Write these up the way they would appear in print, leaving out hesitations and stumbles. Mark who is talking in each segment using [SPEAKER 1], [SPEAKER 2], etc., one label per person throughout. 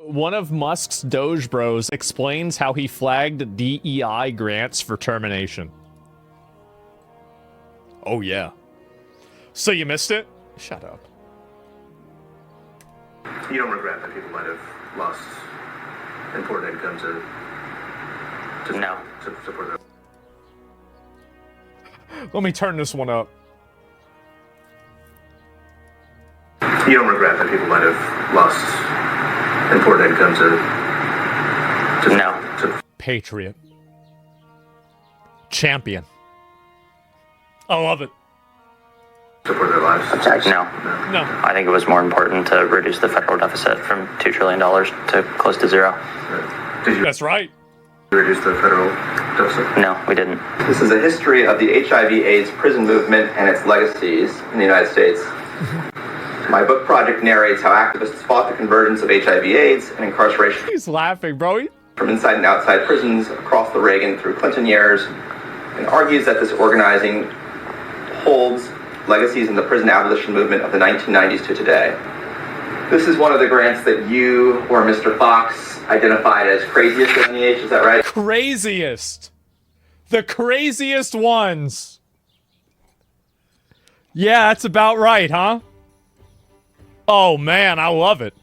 [SPEAKER 1] one of Musk's Doge bros explains how he flagged DEI grants for termination. Oh, yeah. So you missed it? Shut up.
[SPEAKER 2] You don't regret that people might have lost important income to support their...
[SPEAKER 1] Let me turn this one up.
[SPEAKER 2] You don't regret that people might have lost important income to
[SPEAKER 1] Patriot. Champion. I love it.
[SPEAKER 2] Support their lives?
[SPEAKER 3] No.
[SPEAKER 1] No.
[SPEAKER 3] I think it was more important to reduce the federal deficit from $2 trillion to close to zero.
[SPEAKER 1] That's right.
[SPEAKER 2] Reduce the federal deficit?
[SPEAKER 3] No, we didn't.
[SPEAKER 4] This is a history of the HIV/AIDS prison movement and its legacies in the United States. My book project narrates how activists fought the convergence of HIV/AIDS and incarceration.
[SPEAKER 1] He's laughing, bro.
[SPEAKER 4] From inside and outside prisons across the Reagan through Clinton years, and argues that this organizing holds legacies in the prison abolition movement of the 1990s to today. This is one of the grants that you or Mr. Fox identified as craziest at NEH, is that right?
[SPEAKER 1] Craziest. The craziest ones. Yeah, that's about right, huh? Oh, man, I love it.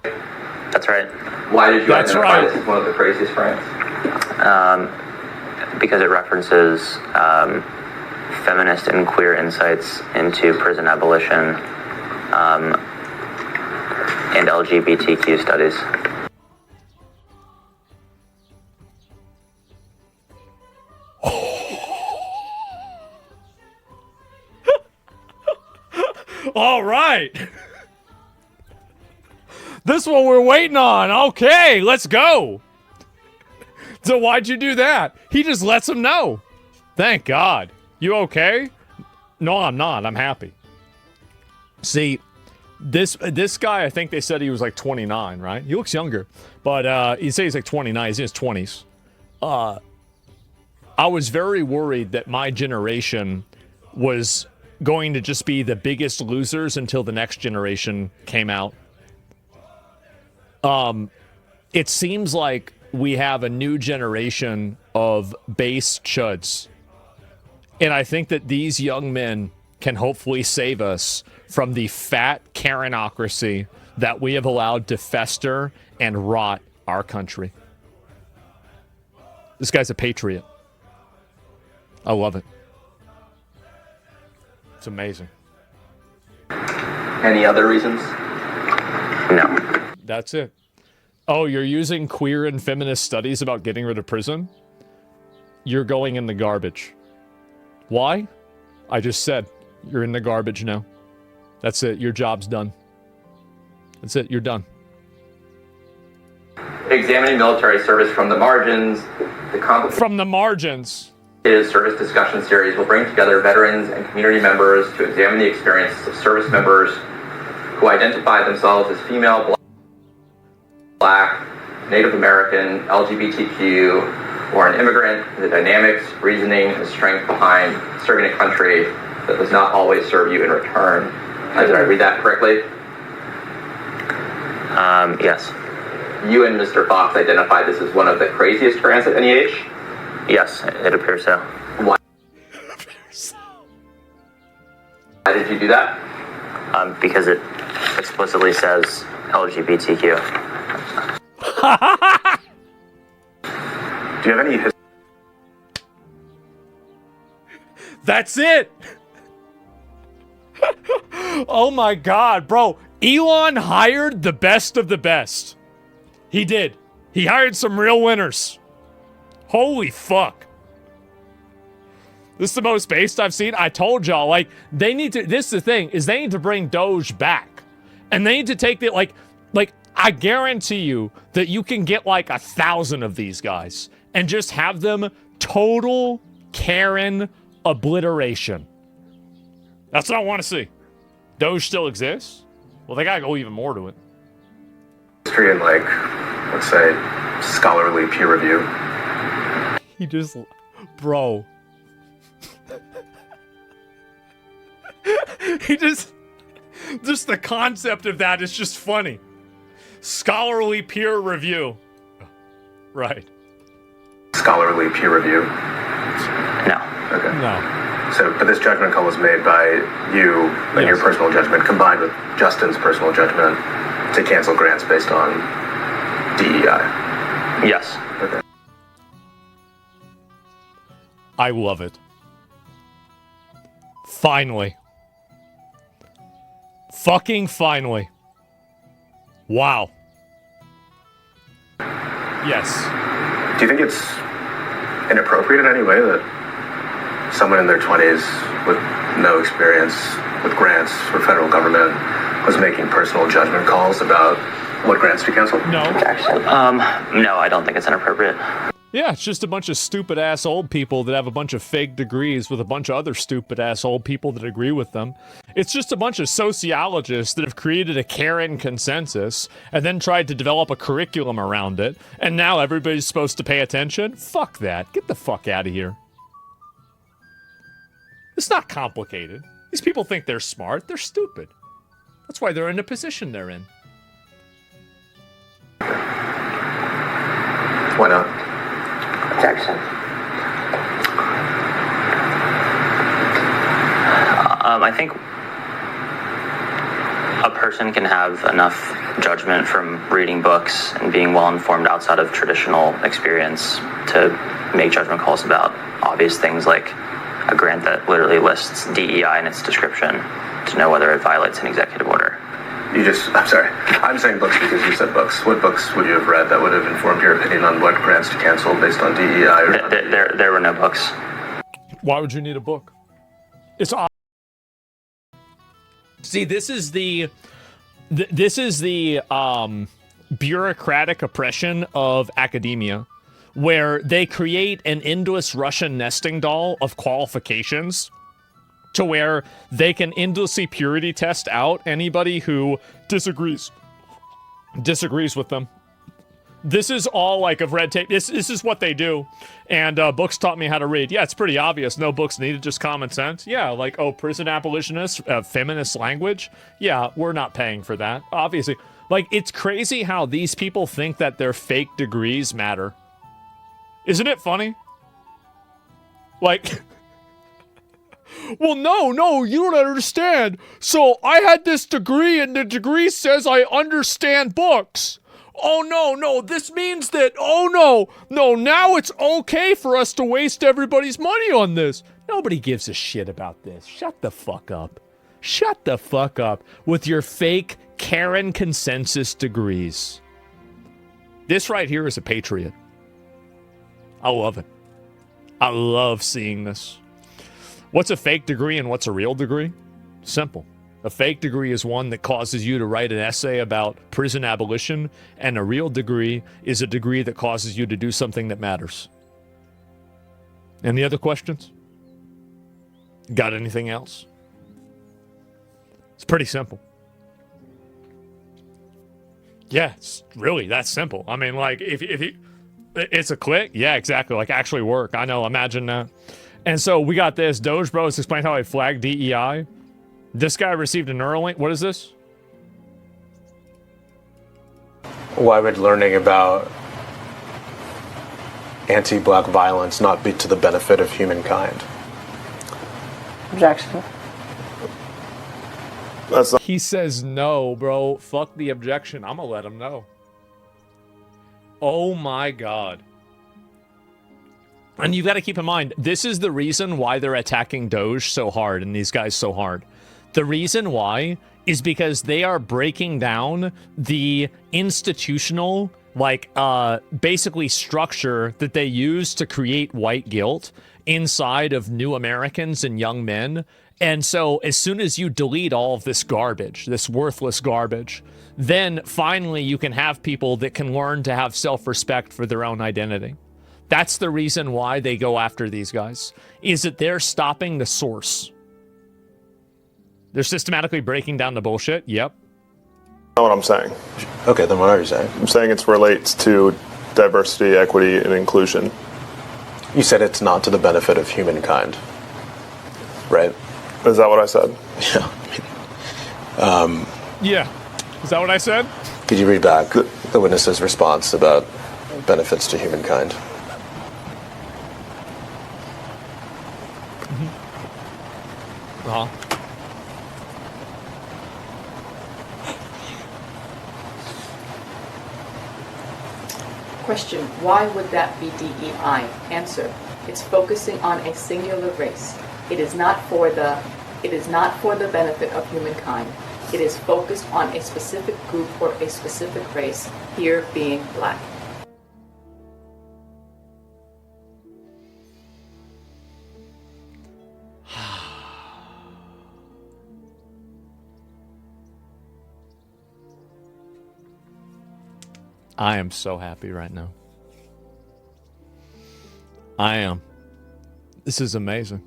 [SPEAKER 3] That's right.
[SPEAKER 4] Why did you identify
[SPEAKER 1] right.
[SPEAKER 4] this as one of the craziest grants?
[SPEAKER 3] Because it references feminist and queer insights into prison abolition and LGBTQ studies.
[SPEAKER 1] All right. This one we're waiting on. Okay, let's go. So why'd you do that? He just lets him know. Thank God. You okay? No, I'm not. I'm happy. See, this guy, I think they said he was like 29, right? He looks younger. But he says he's like 29. He's in his 20s. I was very worried that my generation was going to just be the biggest losers until the next generation came out. It seems like we have a new generation of base chuds. And I think that these young men can hopefully save us from the fat Karenocracy that we have allowed to fester and rot our country. This guy's a patriot. I love it. It's amazing.
[SPEAKER 4] Any other reasons?
[SPEAKER 3] No.
[SPEAKER 1] That's it. Oh, you're using queer and feminist studies about getting rid of prison? You're going in the garbage. Why? I just said, you're in the garbage now. That's it. Your job's done. That's it. You're done.
[SPEAKER 4] Examining military service from the margins,
[SPEAKER 1] From the margins.
[SPEAKER 4] Service discussion series will bring together veterans and community members to examine the experiences of service members who identify themselves as female, Black, Native American, LGBTQ, or an immigrant, the dynamics, reasoning, and strength behind serving a country that does not always serve you in return. Did I read that correctly?
[SPEAKER 3] Yes.
[SPEAKER 4] You and Mr. Fox identified this as one of the craziest grants at NEH?
[SPEAKER 3] Yes, it appears so.
[SPEAKER 4] Why did you do that?
[SPEAKER 3] Because it explicitly says LGBTQ.
[SPEAKER 2] Do you have any...
[SPEAKER 1] That's it. Oh my God, bro. Elon hired the best of the best. He did. He hired some real winners. Holy fuck. This is the most based I've seen. I told y'all, like, they need to, this is the thing, is they need to bring Doge back. And they need to take the, like, I guarantee you that you can get like 1,000 of these guys and just have them total Karen obliteration. That's what I want to see. Doge still exists? Well, they gotta go even more to it.
[SPEAKER 2] history and, like, let's say, scholarly peer review?
[SPEAKER 1] He just... Bro. He just... Just the concept of that is just funny. Scholarly peer review. Right.
[SPEAKER 2] Scholarly peer review.
[SPEAKER 3] No.
[SPEAKER 2] Okay.
[SPEAKER 1] No.
[SPEAKER 2] So, but this judgment call was made by you and your personal judgment combined with Justin's personal judgment to cancel grants based on DEI.
[SPEAKER 3] Yes.
[SPEAKER 2] Okay.
[SPEAKER 1] I love it. Finally. Fucking finally. Wow. Yes.
[SPEAKER 2] Do you think it's inappropriate in any way that someone in their 20s with no experience with grants or federal government was making personal judgment calls about what grants to cancel?
[SPEAKER 1] No.
[SPEAKER 3] Actually, no, I don't think it's inappropriate.
[SPEAKER 1] Yeah, it's just a bunch of stupid-ass old people that have a bunch of fake degrees with a bunch of other stupid-ass old people that agree with them. It's just a bunch of sociologists that have created a Karen consensus and then tried to develop a curriculum around it, and now everybody's supposed to pay attention? Fuck that. Get the fuck out of here. It's not complicated. These people think they're smart. They're stupid. That's why they're in the position they're in.
[SPEAKER 2] Why not?
[SPEAKER 3] Objection. I think a person can have enough judgment from reading books and being well informed outside of traditional experience to make judgment calls about obvious things like a grant that literally lists DEI in its description to know whether it violates an executive order.
[SPEAKER 2] I'm sorry. I'm saying books because you said books. What books would you have read that would have informed your opinion on what grants to cancel based on DEI? Or
[SPEAKER 3] There were no books.
[SPEAKER 1] Why would you need a book? It's odd. See, this is the bureaucratic oppression of academia, where they create an endless Russian nesting doll of qualifications to where they can endlessly purity test out anybody who disagrees with them. This is all like of red tape. This is what they do. And books taught me how to read. Yeah, it's pretty obvious. No books needed, just common sense. Yeah, like, prison abolitionists, feminist language. Yeah, we're not paying for that, obviously. Like, it's crazy how these people think that their fake degrees matter. Isn't it funny? Like... Well, no, you don't understand. So I had this degree, and the degree says I understand books. Oh, no, this means that, no, now it's okay for us to waste everybody's money on this. Nobody gives a shit about this. Shut the fuck up. Shut the fuck up with your fake Karen consensus degrees. This right here is a patriot. I love it. I love seeing this. What's a fake degree and what's a real degree? Simple. A fake degree is one that causes you to write an essay about prison abolition, and a real degree is a degree that causes you to do something that matters. Any other questions? Got anything else? It's pretty simple. Yeah, it's really that simple. I mean, like, if you, it's a click. Yeah, exactly. Like, actually work. I know. Imagine that. And so we got this. Doge Bros explained how I flagged DEI. This guy received a Neuralink. What is this?
[SPEAKER 5] Why would learning about anti-black violence not be to the benefit of humankind?
[SPEAKER 3] Objection.
[SPEAKER 1] He says no, bro. Fuck the objection. I'm gonna let him know. Oh my god. And you got to keep in mind, this is the reason why they're attacking Doge so hard and these guys so hard. The reason why is because they are breaking down the institutional, like, basically structure that they use to create white guilt inside of new Americans and young men. And so as soon as you delete all of this garbage, this worthless garbage, then finally you can have people that can learn to have self-respect for their own identity. That's the reason why they go after these guys, is that they're stopping the source. They're systematically breaking down the bullshit. Yep.
[SPEAKER 6] That's not what I'm saying.
[SPEAKER 5] Okay, then what are you saying?
[SPEAKER 6] I'm saying it relates to diversity, equity, and inclusion.
[SPEAKER 5] You said it's not to the benefit of humankind, right?
[SPEAKER 6] Is that what I said?
[SPEAKER 5] Yeah.
[SPEAKER 1] Yeah. Is that what I said?
[SPEAKER 5] Could you read back the witness's response about benefits to humankind?
[SPEAKER 1] Uh-huh.
[SPEAKER 7] Question, why would that be DEI? Answer, it's focusing on a singular race. It is not for the benefit of humankind. It is focused on a specific group or a specific race, here being black.
[SPEAKER 1] I am so happy right now. I am. This is amazing.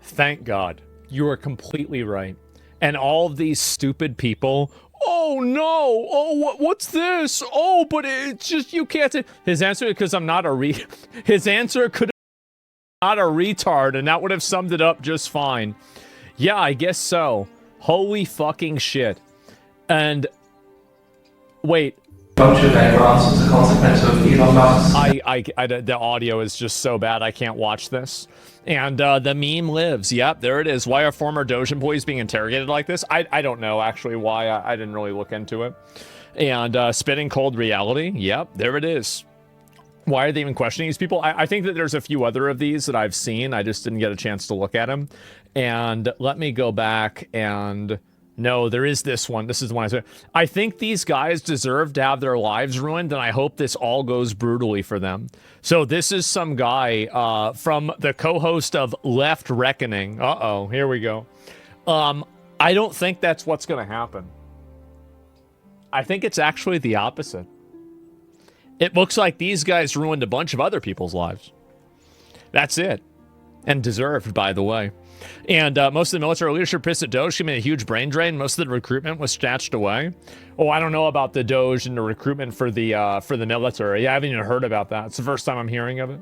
[SPEAKER 1] Thank God. You are completely right. And all of these stupid people, oh no, oh what's this? Oh, but it's just, you can't say. His answer, because I'm not a his answer could have been not a retard, and that would have summed it up just fine. Yeah, I guess so. Holy fucking shit. And wait.
[SPEAKER 8] As a consequence of Elon Musk's.
[SPEAKER 1] The audio is just so bad I can't watch this. And the meme lives. Yep, there it is. Why are former Doge employees being interrogated like this? I don't know, actually, why. I didn't really look into it. And spitting cold reality. Yep, there it is. Why are they even questioning these people? I think that there's a few other of these that I've seen. I just didn't get a chance to look at them. And let me go back and... No, there is this one. This is the one I said. I think these guys deserve to have their lives ruined, and I hope this all goes brutally for them. So this is some guy from the co-host of Left Reckoning. Uh-oh, here we go. I don't think that's what's going to happen. I think it's actually the opposite. It looks like these guys ruined a bunch of other people's lives. That's it. And deserved, by the way. And most of the military leadership pissed at Doge. She made a huge brain drain. Most of the recruitment was snatched away. Oh, I don't know about the Doge and the recruitment for the military. I haven't even heard about that. It's the first time I'm hearing of it.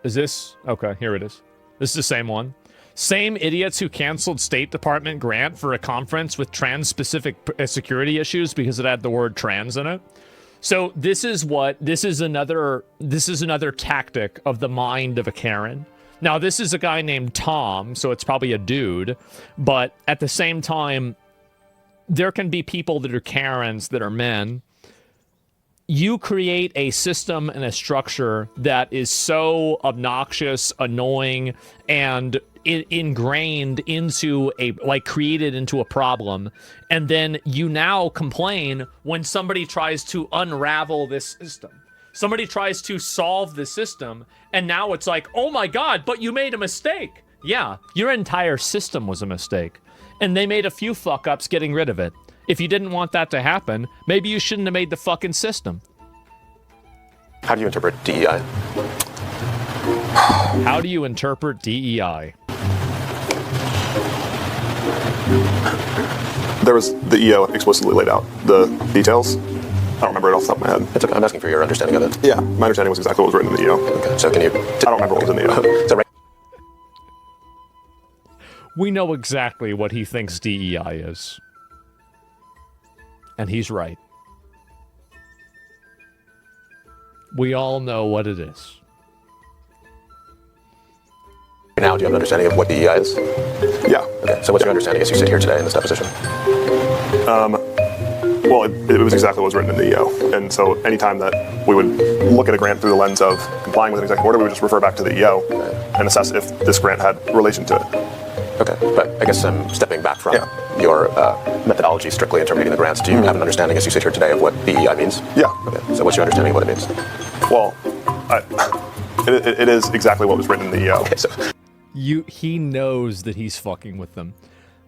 [SPEAKER 1] Is this? Okay, here it is. This is the same one. Same idiots who canceled State Department grant for a conference with trans-specific security issues because it had the word trans in it. So this is another tactic of the mind of a Karen. Now, this is a guy named Tom, so it's probably a dude, but at the same time, there can be people that are Karens that are men. You create a system and a structure that is so obnoxious, annoying, and ingrained into created into a problem, and then you now complain when somebody tries to unravel this system. Somebody tries to solve the system, and now it's like, oh my God, but you made a mistake. Yeah, your entire system was a mistake, and they made a few fuck-ups getting rid of it. If you didn't want that to happen, maybe you shouldn't have made the fucking system.
[SPEAKER 5] How do you interpret DEI?
[SPEAKER 1] How do you interpret DEI?
[SPEAKER 6] There was the EO explicitly laid out the details. I don't remember it off the top of my head.
[SPEAKER 5] It's okay. I'm asking for your understanding of it.
[SPEAKER 6] Yeah, my understanding was exactly what was written in the EO.
[SPEAKER 5] Okay, so can you...
[SPEAKER 6] I don't remember what was in the EO.
[SPEAKER 5] Is that right?
[SPEAKER 1] We know exactly what he thinks DEI is. And he's right. We all know what it is.
[SPEAKER 5] Now, do you have an understanding of what DEI is?
[SPEAKER 6] Yeah.
[SPEAKER 5] Okay, so what's your understanding as you sit here today in this deposition?
[SPEAKER 6] Well, it was exactly what was written in the EO. And so anytime that we would look at a grant through the lens of complying with an executive order, we would just refer back to the EO and assess if this grant had relation to it.
[SPEAKER 5] Okay, but I guess I'm stepping back from your methodology strictly interpreting the grants. Do you have an understanding as you sit here today of what DEI means?
[SPEAKER 6] Yeah.
[SPEAKER 5] Okay, so what's your understanding of what it means?
[SPEAKER 6] Well, it is exactly what was written in the EO.
[SPEAKER 5] Okay, so...
[SPEAKER 1] He knows that he's fucking with them.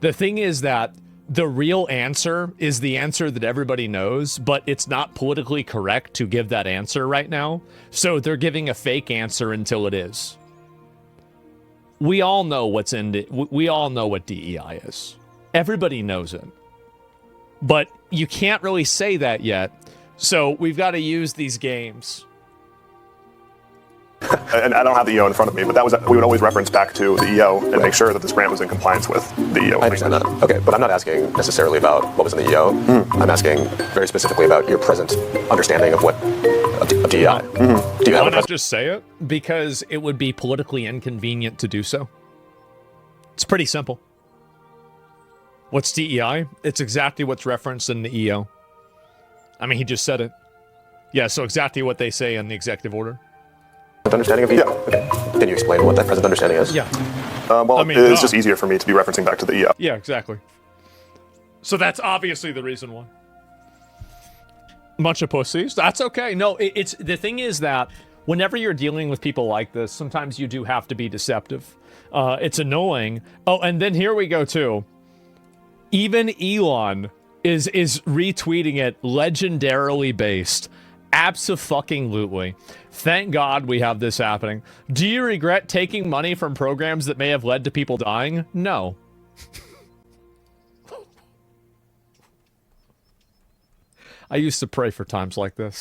[SPEAKER 1] The thing is that the real answer is the answer that everybody knows, but it's not politically correct to give that answer right now. So they're giving a fake answer until it is. We all know what's in it. We all know what DEI is. Everybody knows it. But you can't really say that yet. So we've got to use these games.
[SPEAKER 6] And I don't have the EO in front of me, but that was we would always reference back to the EO and make sure that this grant was in compliance with the EO.
[SPEAKER 5] I understand that. Okay, but I'm not asking necessarily about what was in the EO. I'm asking very specifically about your present understanding of what of DEI. Do you have
[SPEAKER 1] Why
[SPEAKER 5] a
[SPEAKER 1] not just say it? Because it would be politically inconvenient to do so. It's pretty simple. What's DEI? It's exactly what's referenced in the EO. I mean, he just said it. Yeah, so exactly what they say in the executive order.
[SPEAKER 5] understanding of EO? Okay. Can you explain what that present understanding is?
[SPEAKER 1] Yeah.
[SPEAKER 6] Well, I mean, it's just easier for me to be referencing back to the EO.
[SPEAKER 1] Yeah, exactly. So that's obviously the reason why. Bunch of pussies. That's okay. No, it's the thing is that whenever you're dealing with people like this, sometimes you do have to be deceptive. It's annoying. Oh, and then here we go too. Even Elon is retweeting it, legendarily based. Abso-fucking-lutely. Thank God we have this happening. Do you regret taking money from programs that may have led to people dying? No. I used to pray for times like this.